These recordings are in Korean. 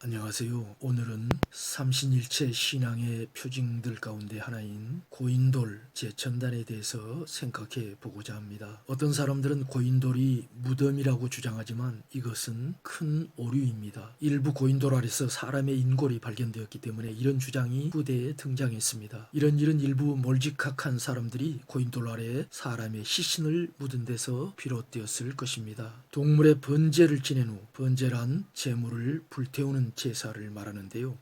안녕하세요. 오늘은 삼신일체 신앙의 표징들 가운데 하나인 고인돌 제천단에 대해서 생각해 보고자 합니다. 어떤 사람들은 고인돌이 무덤이라고 주장하지만 이것은 큰 오류입니다. 일부 고인돌 아래서 사람의 인골이 발견되었기 때문에 이런 주장이 후대에 등장했습니다. 이런 일은 일부 몰직학한 사람들이 고인돌 아래에 사람의 시신을 묻은 데서 비롯되었을 것입니다. 동물의 번제를 지낸 후, 번제란 제물을 불태우는 제사를 말하는데요.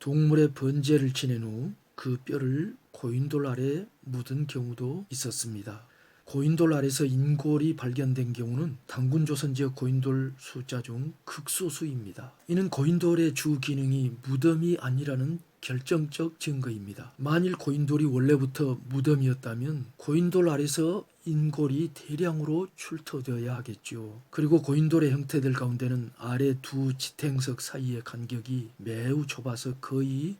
동물의 번제를 지낸 후 그 뼈를 고인돌 아래 묻은 경우도 있었습니다. 고인돌 아래서 인골이 발견된 경우는 단군조선 지역 고인돌 숫자 중 극소수입니다. 이는 고인돌의 주 기능이 무덤이 아니라는 결정적 증거입니다. 만일 고인돌이 원래부터 무덤이었다면 고인돌 아래서 인골이 대량으로 출토되어야 하겠죠. 그리고 고인돌의 형태들 가운데는 아래 두 지탱석 사이의 간격이 매우 좁아서 거의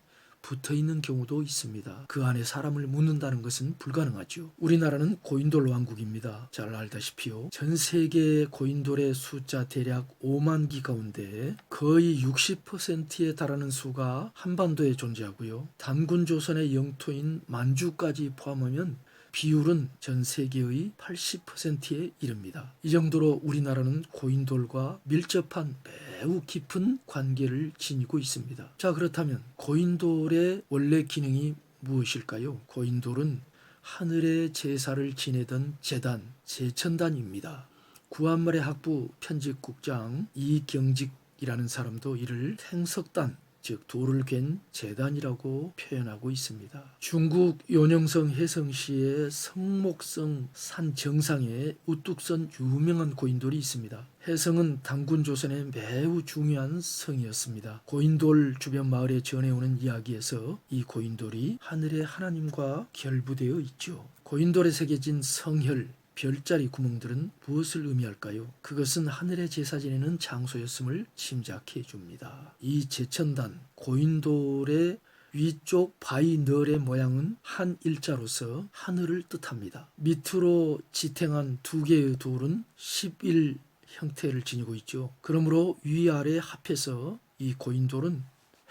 붙어있는 경우도 있습니다. 그 안에 사람을 묻는다는 것은 불가능하죠. 우리나라는 고인돌 왕국입니다. 잘 알다시피요. 전 세계 고인돌의 숫자 대략 5만 기 가운데 거의 60%에 달하는 수가 한반도에 존재하고요. 단군조선의 영토인 만주까지 포함하면 비율은 전 세계의 80%에 이릅니다. 이 정도로 우리나라는 고인돌과 밀접한 매우 깊은 관계를 지니고 있습니다. 자, 그렇다면 고인돌의 원래 기능이 무엇일까요? 고인돌은 하늘의 제사를 지내던 제단, 제천단입니다. 구한말의 학부 편집국장 이경직이라는 사람도 이를 생석단, 즉 돌을 괸 제단이라고 표현하고 있습니다. 중국 요녕성 해성시의 성목성 산 정상에 우뚝 선 유명한 고인돌이 있습니다. 해성은 단군조선의 매우 중요한 성이었습니다. 고인돌 주변 마을에 전해오는 이야기에서 이 고인돌이 하늘의 하나님과 결부되어 있죠. 고인돌에 새겨진 성혈, 별자리 구멍들은 무엇을 의미할까요? 그것은 하늘의 제사 지내는 장소였음을 짐작해 줍니다. 이 제천단, 고인돌의 위쪽 바위 널의 모양은 한 일자로서 하늘을 뜻합니다. 밑으로 지탱한 두 개의 돌은 11 형태를 지니고 있죠. 그러므로 위아래 합해서 이 고인돌은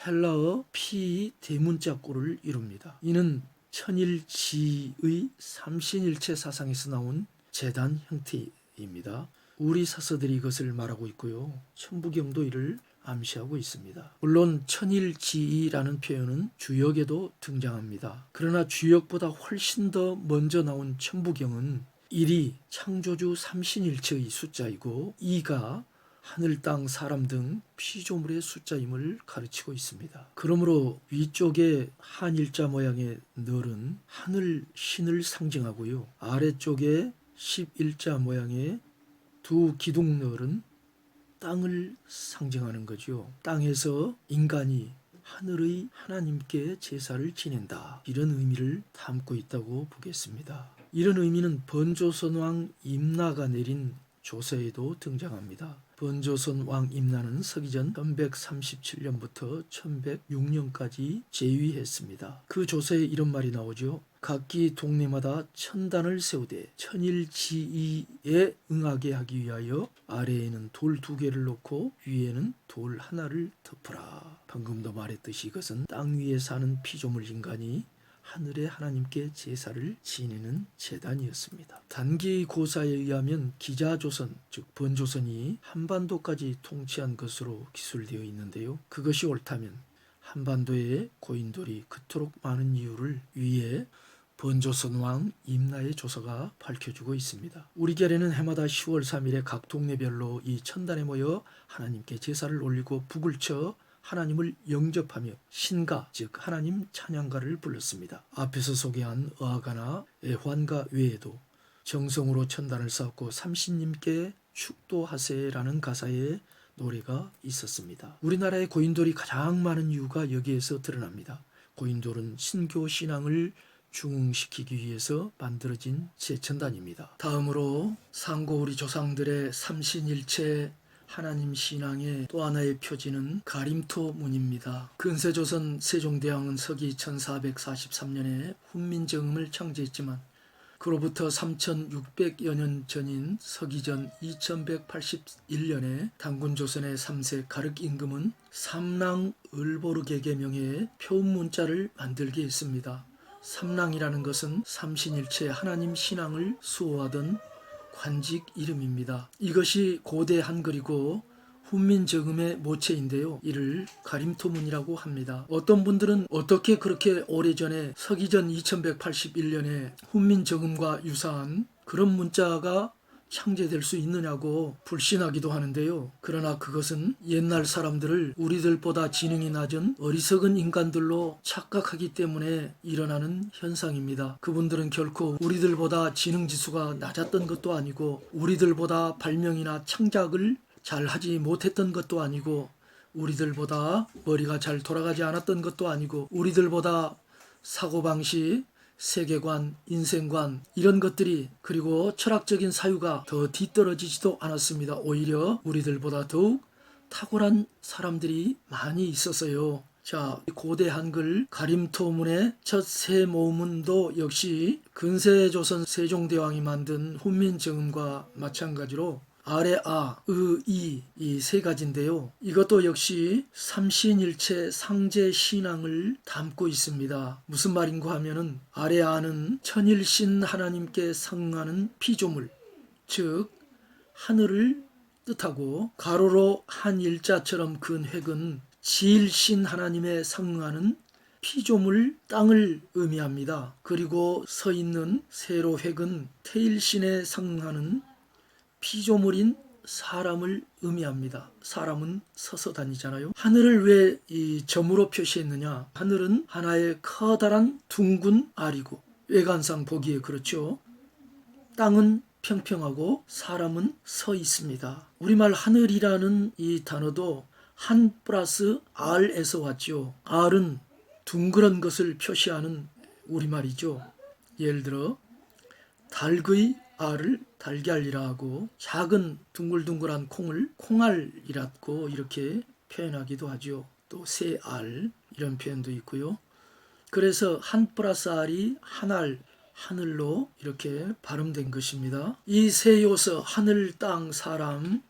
헬라어 피 대문자꼴을 이룹니다. 이는 천일지의 삼신일체 사상에서 나온 제단 형태입니다. 우리 사서들이 이것을 말하고 있고요. 천부경도 이를 암시하고 있습니다. 물론 천일지이라는 표현은 주역에도 등장합니다. 그러나 주역보다 훨씬 더 먼저 나온 천부경은 1이 창조주 삼신일체의 숫자이고 2가 하늘, 땅, 사람 등 피조물의 숫자임을 가르치고 있습니다. 그러므로 위쪽에 한일자 모양의 널은 하늘, 신을 상징하고요. 아래쪽에 11자 모양의 두 기둥널은 땅을 상징하는 거죠. 땅에서 인간이 하늘의 하나님께 제사를 지낸다. 이런 의미를 담고 있다고 보겠습니다. 이런 의미는 번조선 왕 임나가 내린 조서에도 등장합니다. 번조선 왕 임나는 서기전 1137년부터 1106년까지 재위했습니다. 그 조서에 이런 말이 나오죠. 각기 동네마다 천단을 세우되 천일지이에 응하게 하기 위하여 아래에는 돌 2개를 놓고 위에는 돌 하나를 덮으라. 방금도 말했듯이 이것은 땅 위에 사는 피조물 인간이 하늘의 하나님께 제사를 지내는 제단이었습니다. 단기 고사에 의하면 기자조선, 즉 번조선이 한반도까지 통치한 것으로 기술되어 있는데요. 그것이 옳다면 한반도에 고인돌이 그토록 많은 이유를 위에 번조선 왕 임나의 조서가 밝혀주고 있습니다. 우리 결에는 해마다 10월 3일에 각 동네별로 이 천단에 모여 하나님께 제사를 올리고 북을 쳐 하나님을 영접하며 신가, 즉 하나님 찬양가를 불렀습니다. 앞에서 소개한 의아가나 애환가 외에도 정성으로 천단을 쌓고 삼신님께 축도하세라는 가사의 노래가 있었습니다. 우리나라의 고인돌이 가장 많은 이유가 여기에서 드러납니다. 고인돌은 신교 신앙을 중흥시키기 위해서 만들어진 제천단입니다. 다음으로 상고 우리 조상들의 삼신일체 하나님 신앙의 또 하나의 표지는 가림토문입니다. 근세조선 세종대왕은 서기 1443년에 훈민정음을 창제했지만 그로부터 3600여 년 전인 서기전 2181년에 단군조선의 3세 가륵 임금은 삼랑 을보르객의 명예에 표문자를 만들게 했습니다. 삼랑이라는 것은 삼신일체 하나님 신앙을 수호하던 관직 이름입니다. 이것이 고대 한글이고 훈민정음의 모체인데요. 이를 가림토문이라고 합니다. 어떤 분들은 어떻게 그렇게 오래전에 서기전 2181년에 훈민정음과 유사한 그런 문자가 창제될 수 있느냐고 불신하기도 하는데요. 그러나 그것은 옛날 사람들을 우리들보다 지능이 낮은 어리석은 인간들로 착각하기 때문에 일어나는 현상입니다. 그분들은 결코 우리들보다 지능지수가 낮았던 것도 아니고 우리들보다 발명이나 창작을 잘 하지 못했던 것도 아니고 우리들보다 머리가 잘 돌아가지 않았던 것도 아니고 우리들보다 사고방식, 세계관, 인생관 이런 것들이 그리고 철학적인 사유가 더 뒤떨어지지도 않았습니다. 오히려 우리들보다 더욱 탁월한 사람들이 많이 있었어요. 자, 고대 한글 가림토문의 첫 세 모음도 역시 근세조선 세종대왕이 만든 훈민정음과 마찬가지로 아래 아, 으, 이 세 가지인데요. 이것도 역시 삼신일체 상제 신앙을 담고 있습니다. 무슨 말인가 하면은 아래 아는 천일신 하나님께 상응하는 피조물, 즉 하늘을 뜻하고 가로로 한 일자처럼 근 획은 지일신 하나님에 상응하는 피조물 땅을 의미합니다. 그리고 서 있는 세로 획은 태일신에 상응하는 피조물인 사람을 의미합니다. 사람은 서서 다니잖아요. 하늘을 왜 이 점으로 표시했느냐? 하늘은 하나의 커다란 둥근 알이고 외관상 보기에 그렇죠. 땅은 평평하고 사람은 서 있습니다. 우리말 하늘이라는 이 단어도 한 플러스 알에서 왔죠. 알은 둥그런 것을 표시하는 우리말이죠. 예를 들어 닭의 알을 달걀이라 하고 작은 둥글둥글한 콩을 콩알이라고 이렇게 표현하기도 하죠. 또 새알 이런 표현도 있고요. 그래서 한 플러스 알이 한알, 하늘로 이렇게 발음된 것입니다. 이 세 요소 하늘, 땅, 사람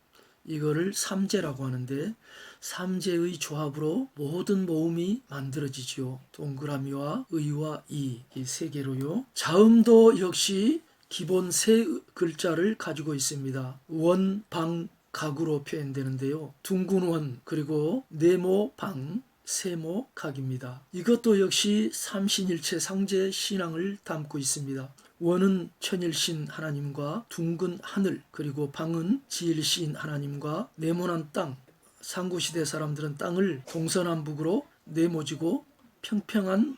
이거를 삼재라고 하는데 삼재의 조합으로 모든 모음이 만들어지죠. 동그라미와 의와 이 세 개로요. 자음도 역시 기본 세 글자를 가지고 있습니다. 원, 방, 각으로 표현되는데요. 둥근 원, 그리고 네모, 방, 세모, 각입니다. 이것도 역시 삼신일체 상제 신앙을 담고 있습니다. 원은 천일신 하나님과 둥근 하늘, 그리고 방은 지일신 하나님과 네모난 땅. 상고시대 사람들은 땅을 동서남북으로 네모지고 평평한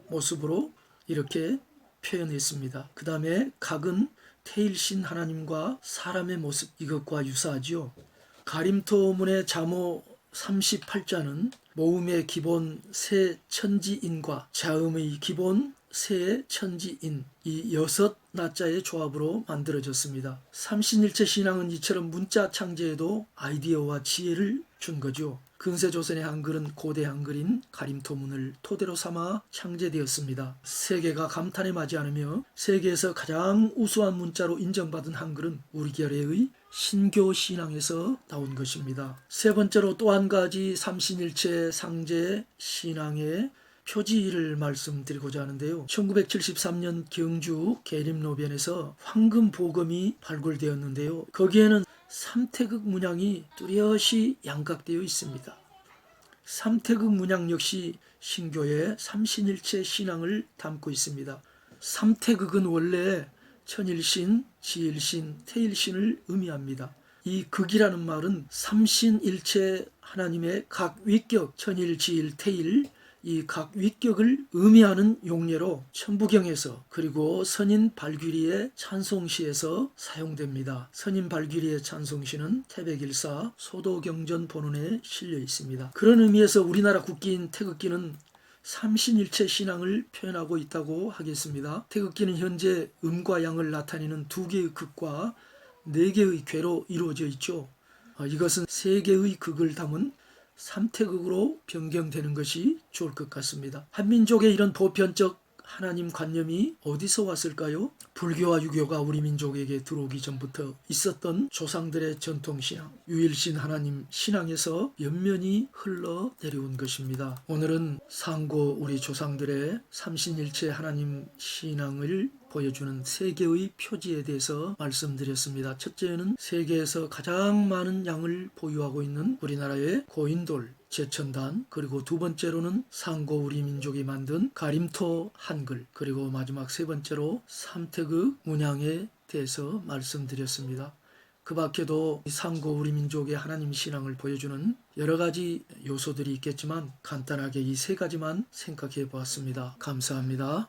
모습으로 이렇게 표현했습니다. 그 다음에 각은 태일신 하나님과 사람의 모습 이것과 유사하지요. 가림토문의 자모 38자는 모음의 기본 세 천지인과 자음의 기본 세 천지인 이 여섯 나자의 조합으로 만들어졌습니다. 삼신일체 신앙은 이처럼 문자 창제에도 아이디어와 지혜를 준 거죠. 근세조선의 한글은 고대 한글인 가림토문을 토대로 삼아 창제되었습니다. 세계가 감탄에 맞지 않으며 세계에서 가장 우수한 문자로 인정받은 한글은 우리 결의의 신교 신앙에서 나온 것입니다. 세 번째로 또 한 가지 삼신일체 상제 신앙의 표지를 말씀드리고자 하는데요. 1973년 경주 계림로변에서 황금보검이 발굴되었는데요. 거기에는 삼태극 문양이 뚜렷이 양각되어 있습니다. 삼태극 문양 역시 신교의 삼신일체 신앙을 담고 있습니다. 삼태극은 원래 천일신, 지일신, 태일신을 의미합니다. 이 극이라는 말은 삼신일체 하나님의 각 위격, 천일, 지일, 태일 이 각 위격을 의미하는 용례로 천부경에서 그리고 선인 발귀리의 찬송시에서 사용됩니다. 선인 발귀리의 찬송시는 태백일사 소도경전 본원에 실려 있습니다. 그런 의미에서 우리나라 국기인 태극기는 삼신일체 신앙을 표현하고 있다고 하겠습니다. 태극기는 현재 음과 양을 나타내는 두 개의 극과 네 개의 궤로 이루어져 있죠. 이것은 세 개의 극을 담은 삼태극으로 변경되는 것이 좋을 것 같습니다. 한민족의 이런 보편적 하나님 관념이 어디서 왔을까요? 불교와 유교가 우리 민족에게 들어오기 전부터 있었던 조상들의 전통신앙, 유일신 하나님 신앙에서 연면이 흘러 내려온 것입니다. 오늘은 상고 우리 조상들의 삼신일체 하나님 신앙을 보여주는 세 개의 표지에 대해서 말씀드렸습니다. 첫째는 세계에서 가장 많은 양을 보유하고 있는 우리나라의 고인돌 제천단, 그리고 두 번째로는 상고 우리 민족이 만든 가림토 한글, 그리고 마지막 세 번째로 삼태극 문양에 대해서 말씀드렸습니다. 그 밖에도 상고 우리 민족의 하나님 신앙을 보여주는 여러 가지 요소들이 있겠지만 간단하게 이 세 가지만 생각해 보았습니다. 감사합니다.